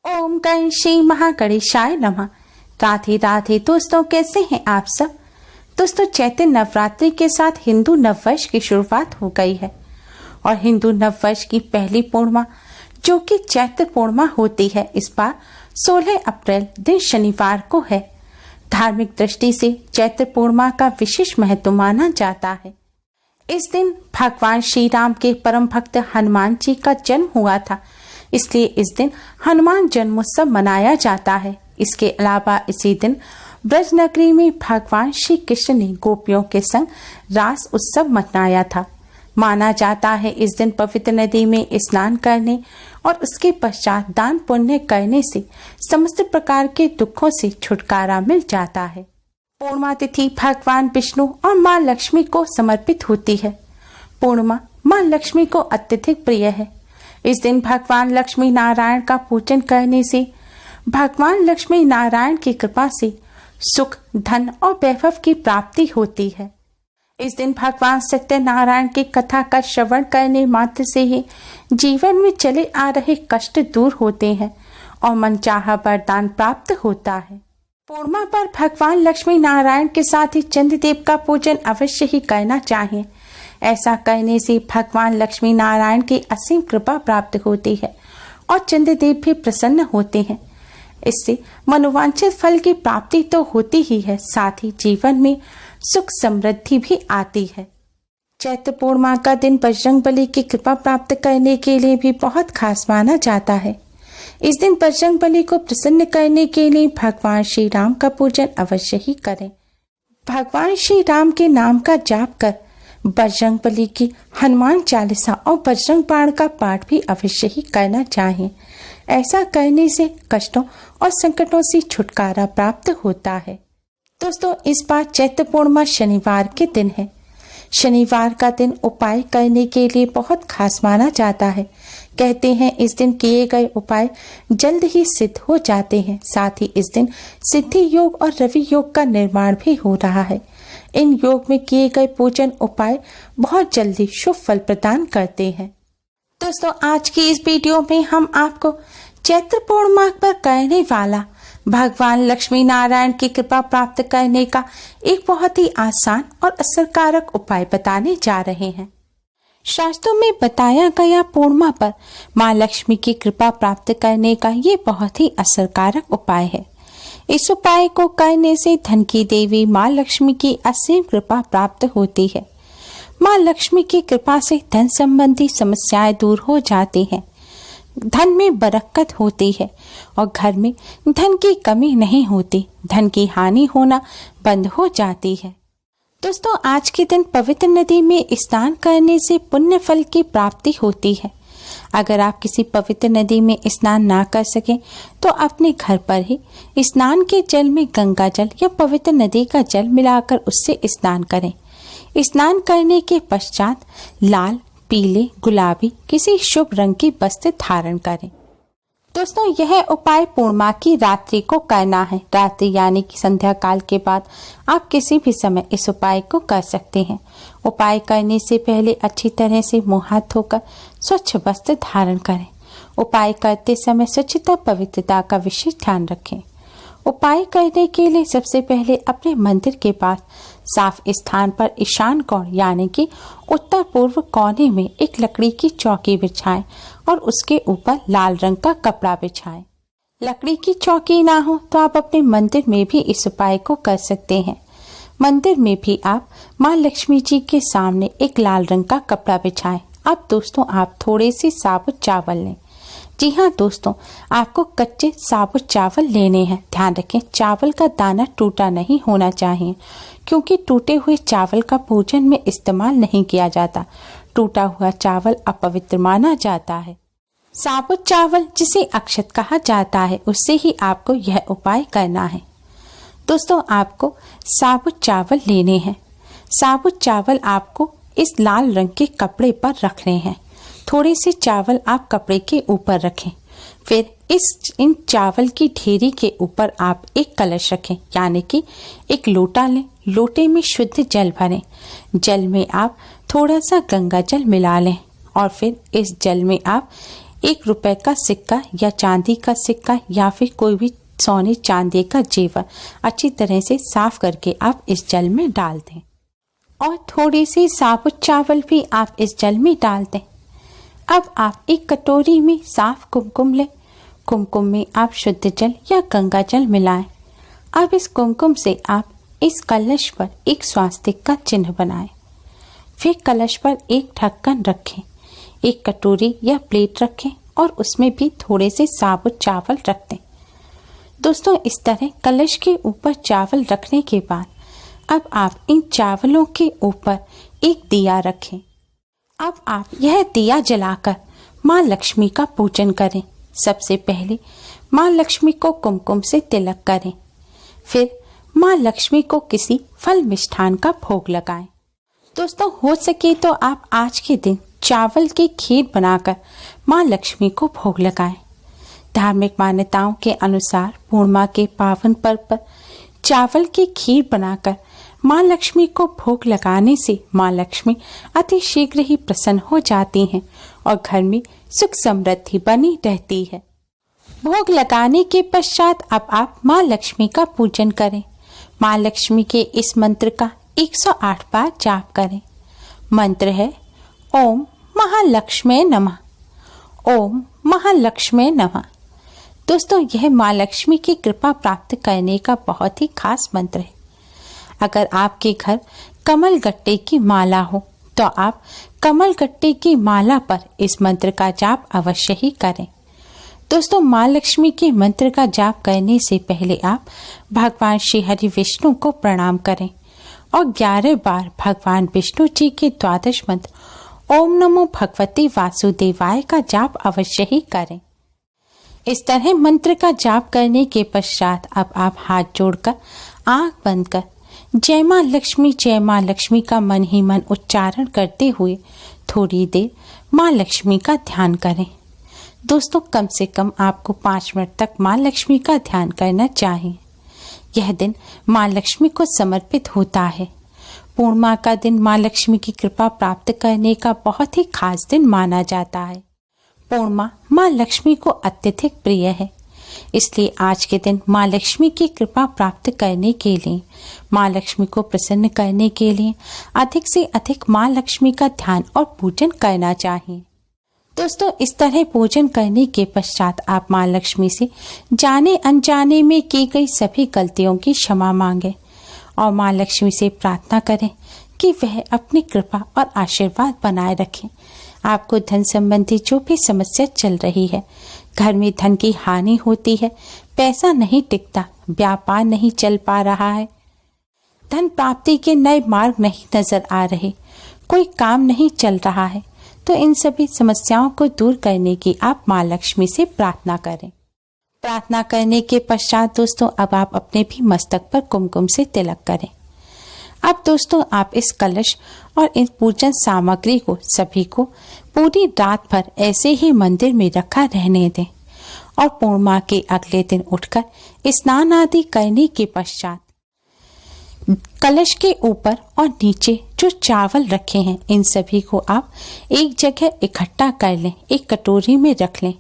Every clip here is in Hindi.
ओम गणेश महागणेशाय नमः। राधे राधे दोस्तों, कैसे हैं आप सब। दोस्तों, चैत्र नवरात्रि के साथ हिंदू नववर्ष की शुरुआत हो गई है और हिंदू नववर्ष की पहली पूर्णिमा जो कि चैत्र पूर्णिमा होती है, इस बार 16 अप्रैल दिन शनिवार को है। धार्मिक दृष्टि से चैत्र पूर्णिमा का विशेष महत्व माना जाता है। इस दिन भगवान श्री राम के परम भक्त हनुमान जी का जन्म हुआ था, इसलिए इस दिन हनुमान जन्मोत्सव मनाया जाता है। इसके अलावा इसी दिन ब्रज नगरी में भगवान श्री कृष्ण ने गोपियों के संग रास उत्सव मनाया था। माना जाता है इस दिन पवित्र नदी में स्नान करने और उसके पश्चात दान पुण्य करने से समस्त प्रकार के दुखों से छुटकारा मिल जाता है। पूर्णिमा तिथि भगवान विष्णु और माँ लक्ष्मी को समर्पित होती है। पूर्णिमा माँ लक्ष्मी को अत्यधिक प्रिय है। इस दिन भगवान लक्ष्मी नारायण का पूजन करने से भगवान लक्ष्मी नारायण की कृपा से सुख, धन और वैभव की प्राप्ति होती है। इस दिन भगवान सत्यनारायण की कथा का श्रवण करने मात्र से ही जीवन में चले आ रहे कष्ट दूर होते हैं और मनचाहा वरदान प्राप्त होता है। पूर्णिमा पर भगवान लक्ष्मी नारायण के साथ ही चंद्रदेव का पूजन अवश्य ही करना चाहिए। ऐसा करने से भगवान लक्ष्मी नारायण की असीम कृपा प्राप्त होती है और चंद्रदेव भी प्रसन्न होते हैं। इससे मनोवांछित फल की प्राप्ति तो होती ही है, साथ ही जीवन में सुख समृद्धि भी आती है। चैत्र पूर्णिमा का दिन बजरंगबली की कृपा प्राप्त करने के लिए भी बहुत खास माना जाता है। इस दिन बजरंगबली को प्रसन्न करने के लिए भगवान श्री राम का पूजन अवश्य ही करें। भगवान श्री राम के नाम का जाप कर बजरंगबली की हनुमान चालीसा और बजरंग बाण का पाठ भी अवश्य ही करना चाहिए। ऐसा करने से कष्टों और संकटों से छुटकारा प्राप्त होता है। दोस्तों, इस बार चैत्र पूर्णिमा शनिवार के दिन है। शनिवार का दिन उपाय करने के लिए बहुत खास माना जाता है। कहते हैं इस दिन किए गए उपाय जल्द ही सिद्ध हो जाते हैं। साथ ही इस दिन सिद्धि योग और रवि योग का निर्माण भी हो रहा है। इन योग में किए गए पूजन उपाय बहुत जल्दी शुभ फल प्रदान करते हैं। दोस्तों, आज की इस वीडियो में हम आपको चैत्र पूर्णिमा पर करने वाला भगवान लक्ष्मी नारायण की कृपा प्राप्त करने का एक बहुत ही आसान और असरकारक उपाय बताने जा रहे हैं। शास्त्रों में बताया गया पूर्णिमा पर माँ लक्ष्मी की कृपा प्राप्त करने का ये बहुत ही असरकारक उपाय है। इस उपाय को करने से धन की देवी माँ लक्ष्मी की असीम कृपा प्राप्त होती है। माँ लक्ष्मी की कृपा से धन संबंधी समस्याएं दूर हो जाती हैं, धन में बरकत होती है और घर में धन की कमी नहीं होती, धन की हानि होना बंद हो जाती है। दोस्तों, आज के दिन पवित्र नदी में स्नान करने से पुण्य फल की प्राप्ति होती है। अगर आप किसी पवित्र नदी में स्नान ना कर सकें तो अपने घर पर ही स्नान के जल में गंगा जल या पवित्र नदी का जल मिलाकर उससे स्नान करें। स्नान करने के पश्चात लाल, पीले, गुलाबी किसी शुभ रंग की वस्त्र धारण करें। दोस्तों, यह उपाय पूर्णिमा की रात्रि को करना है। रात्रि यानी कि संध्या काल के बाद आप किसी भी समय इस उपाय को कर सकते हैं। उपाय करने से पहले अच्छी तरह से मुंह हाथ धोकर स्वच्छ वस्त्र धारण करें। उपाय करते समय स्वच्छता पवित्रता का विशेष ध्यान रखें। उपाय करने के लिए सबसे पहले अपने मंदिर के पास साफ स्थान पर ईशान कोण यानी कि उत्तर पूर्व कोने में एक लकड़ी की चौकी बिछाएं और उसके ऊपर लाल रंग का कपड़ा बिछाएं। लकड़ी की चौकी ना हो तो आप अपने मंदिर में भी इस उपाय को कर सकते हैं। मंदिर में भी आप माँ लक्ष्मी जी के सामने एक लाल रंग का कपड़ा बिछाएं। अब दोस्तों, आप थोड़े से साबुत चावल लें। जी हाँ दोस्तों, आपको कच्चे साबुत चावल लेने हैं। ध्यान रखें, चावल का दाना टूटा नहीं होना चाहिए, क्योंकि टूटे हुए चावल का पूजन में इस्तेमाल नहीं किया जाता। टूटा हुआ चावल अपवित्र माना जाता है। साबुत चावल जिसे अक्षत कहा जाता है, उससे ही आपको यह उपाय करना है। दोस्तों, आपको साबुत चावल लेने हैं। साबुत चावल आपको इस लाल रंग के कपड़े पर रखने हैं। थोड़े से चावल आप कपड़े के ऊपर रखें। फिर इन चावल की ढेरी के ऊपर आप एक कलश रखें, यानी कि एक लोटा लें। लोटे में शुद्ध जल भरें। जल में आप थोड़ा सा गंगा जल मिला लें और फिर इस जल में आप 1 रुपए का सिक्का या चांदी का सिक्का या फिर कोई भी सोने चांदी का जेवर अच्छी तरह से साफ करके आप इस जल में डाल दें और थोड़ी सी साबुत चावल भी आप इस जल में डाल दें। अब आप एक कटोरी में साफ कुमकुम लें। कुमकुम में आप शुद्ध जल या गंगा जल मिलाएं। अब इस कुमकुम से आप इस कलश पर एक स्वास्तिक का चिन्ह बनाएं। फिर कलश पर एक ढक्कन रखें, एक कटोरी या प्लेट रखें और उसमें भी थोड़े से साबुत चावल रख दें। दोस्तों, इस तरह कलश के ऊपर चावल रखने के बाद अब आप इन चावलों के ऊपर एक दिया रखें। अब आप यह दिया जलाकर माँ लक्ष्मी का पूजन करें। सबसे पहले माँ लक्ष्मी को कुमकुम से तिलक करें, फिर माँ लक्ष्मी को किसी फल मिष्ठान का भोग लगाएं। दोस्तों, हो सके तो आप आज के दिन चावल की खीर बनाकर माँ लक्ष्मी को भोग लगाएं। धार्मिक मान्यताओं के अनुसार पूर्णिमा के पावन पर्व पर चावल की खीर बनाकर माँ लक्ष्मी को भोग लगाने से माँ लक्ष्मी अति शीघ्र ही प्रसन्न हो जाती हैं और घर में सुख समृद्धि बनी रहती है। भोग लगाने के पश्चात अब आप माँ लक्ष्मी का पूजन करें। माँ लक्ष्मी के इस मंत्र का 108 बार जाप करें। मंत्र है ओम महालक्ष्मी नमः, ओम महालक्ष्मी नमः। दोस्तों, यह माँ लक्ष्मी की कृपा प्राप्त करने का बहुत ही खास मंत्र है। अगर आपके घर कमल गट्टे की माला हो तो आप कमल गट्टे की माला पर इस मंत्र का जाप अवश्य ही करें। दोस्तों, माँ लक्ष्मी के मंत्र का जाप करने से पहले आप भगवान श्री हरि विष्णु को प्रणाम करें और 11 बार भगवान विष्णु जी के 12 मंत्र ओम नमो भगवते वासुदेवाय का जाप अवश्य ही करें। इस तरह मंत्र का जाप करने के पश्चात अब आप हाथ जोड़कर आंख बंद कर जय माँ लक्ष्मी का मन ही मन उच्चारण करते हुए थोड़ी देर माँ लक्ष्मी का ध्यान करें। दोस्तों, कम से कम आपको 5 मिनट तक माँ लक्ष्मी का ध्यान करना चाहिए। यह दिन माँ लक्ष्मी को समर्पित होता है। पूर्णिमा का दिन माँ लक्ष्मी की कृपा प्राप्त करने का बहुत ही खास दिन माना जाता है। पूर्णिमा माँ लक्ष्मी को अत्यधिक प्रिय है, इसलिए आज के दिन माँ लक्ष्मी की कृपा प्राप्त करने के लिए, माँ लक्ष्मी को प्रसन्न करने के लिए अधिक से अधिक माँ लक्ष्मी का ध्यान और पूजन करना चाहिए। दोस्तों, इस तरह पूजन करने के पश्चात आप माँ लक्ष्मी से जाने अनजाने में की गई सभी गलतियों की क्षमा मांगे और माँ लक्ष्मी से प्रार्थना करें कि वह अपनी कृपा और आशीर्वाद बनाए रखें। आपको धन संबंधी जो भी समस्या चल रही है, घर में धन की हानि होती है, पैसा नहीं टिकता, व्यापार नहीं चल पा रहा है, धन प्राप्ति के नए मार्ग नहीं नजर आ रहे, कोई काम नहीं चल रहा है, तो इन सभी समस्याओं को दूर करने की आप माँ लक्ष्मी से प्रार्थना करें। प्रार्थना करने के पश्चात दोस्तों, अब आप अपने भी मस्तक पर कुमकुम से तिलक करें। अब दोस्तों, आप इस कलश और इस पूजन सामग्री को सभी को पूरी रात भर ऐसे ही मंदिर में रखा रहने दें और पूर्णिमा के अगले दिन उठकर स्नान आदि करने के पश्चात कलश के ऊपर और नीचे जो चावल रखे हैं, इन सभी को आप एक जगह इकट्ठा कर लें, एक कटोरी में रख लें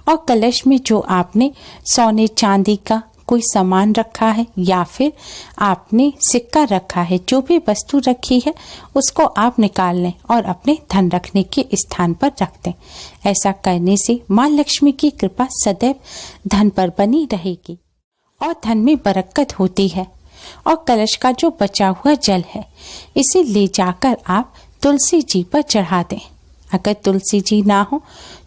और कलश में जो आपने सोने चांदी का कोई सामान रखा है या फिर आपने सिक्का रखा है, जो भी वस्तु रखी है उसको आप निकाल लें और अपने धन रखने के स्थान पर रख दें। ऐसा करने से माँ लक्ष्मी की कृपा सदैव धन पर बनी रहेगी और धन में बरकत होती है। और कलश का जो बचा हुआ जल है, इसे ले जाकर आप तुलसी जी पर चढ़ा दें। अगर तुलसी जी ना हो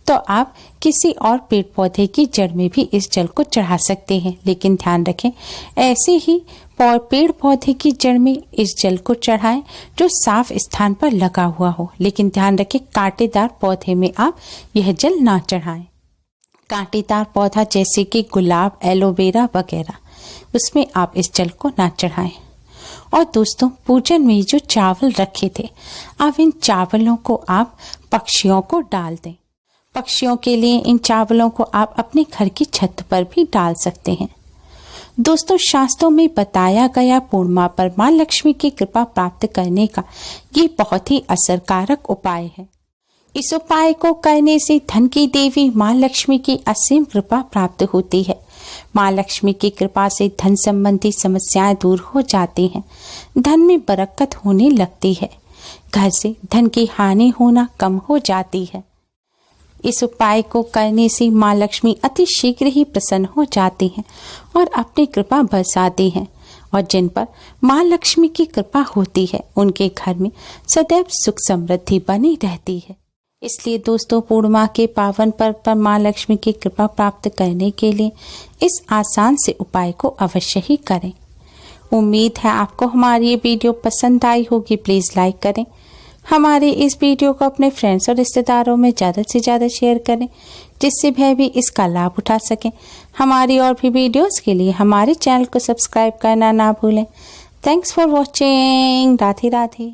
तो आप किसी और पेड़ पौधे की जड़ में भी इस जल को चढ़ा सकते हैं, लेकिन ध्यान रखें ऐसे ही पेड़ पौधे की जड़ में इस जल को चढ़ाएं जो साफ स्थान पर लगा हुआ हो, लेकिन ध्यान रखें कांटेदार पौधे में आप यह जल ना चढ़ाएं। कांटेदार पौधा जैसे कि गुलाब, एलोवेरा वगैरह, उसमें आप इस जल को ना चढ़ाएं। और दोस्तों, पूजन में जो चावल रखे थे, अब इन चावलों को आप पक्षियों को डाल दें। पक्षियों के लिए इन चावलों को आप अपने घर की छत पर भी डाल सकते हैं। दोस्तों, शास्त्रों में बताया गया पूर्णिमा पर माँ लक्ष्मी की कृपा प्राप्त करने का ये बहुत ही असरकारक उपाय है। इस उपाय को करने से धन की देवी माँ लक्ष्मी की असीम कृपा प्राप्त होती है। माँ लक्ष्मी की कृपा से धन संबंधी समस्याएं दूर हो जाती हैं, धन में बरकत होने लगती है, घर से धन की हानि होना कम हो जाती है। इस उपाय को करने से माँ लक्ष्मी अति शीघ्र ही प्रसन्न हो जाती हैं और अपनी कृपा बरसाती हैं, और जिन पर माँ लक्ष्मी की कृपा होती है उनके घर में सदैव सुख समृद्धि बनी रहती है। इसलिए दोस्तों, पूर्णिमा के पावन पर्व पर माँ लक्ष्मी की कृपा प्राप्त करने के लिए इस आसान से उपाय को अवश्य ही करें। उम्मीद है आपको हमारी ये वीडियो पसंद आई होगी। प्लीज़ लाइक करें, हमारे इस वीडियो को अपने फ्रेंड्स और रिश्तेदारों में ज़्यादा से ज़्यादा शेयर करें, जिससे वह भी इसका लाभ उठा सकें। हमारी और भी वीडियोस के लिए हमारे चैनल को सब्सक्राइब करना ना भूलें। Thanks for watching. Radhe Radhe.